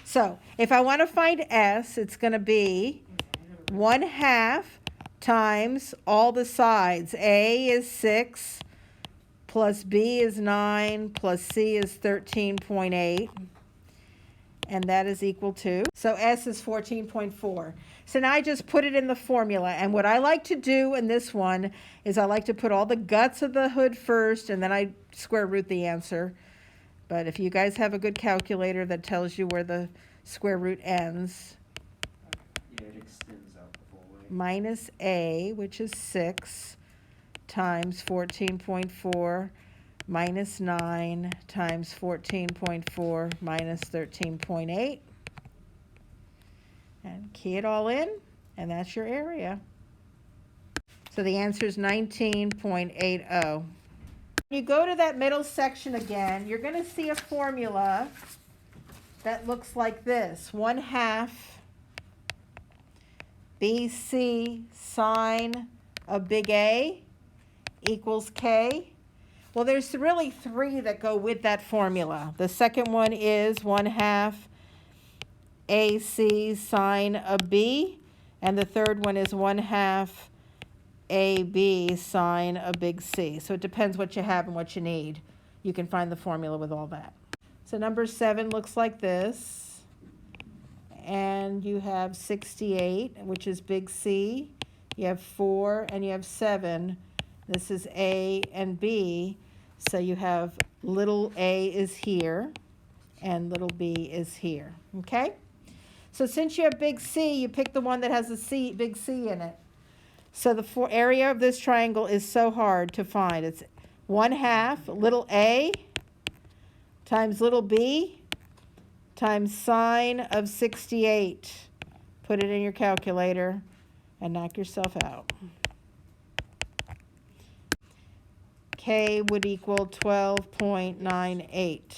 So if I want to find S, it's going to be 1/2 times all the sides. A is 6, plus B is 9, plus C is 13.8. And that is equal to, so S is 14.4. So now I just put it in the formula. And what I like to do in this one is I like to put all the guts of the hood first, and then I square root the answer. But if you guys have a good calculator that tells you where the square root ends. Yeah, it extends out the full way. Minus A, which is 6, times 14.4 minus 9 times 14.4 minus 13.8. And key it all in, and that's your area. So the answer is 19.80. You go to that middle section again, you're going to see a formula that looks like this. 1/2 BC sine of big A equals K. Well, there's really 3 that go with that formula. The second one is 1/2 AC sine of B, and the third one is 1/2 AB sine of big C. So it depends what you have and what you need. You can find the formula with all that. So number 7 looks like this. And you have 68, which is big C. You have 4 and you have 7. This is A and B. So you have little a is here and little b is here. Okay? So since you have big C, you pick the one that has a big C in it. So the area of this triangle is so hard to find. It's 1/2 little a times little b times sine of 68. Put it in your calculator and knock yourself out. K would equal 12.98.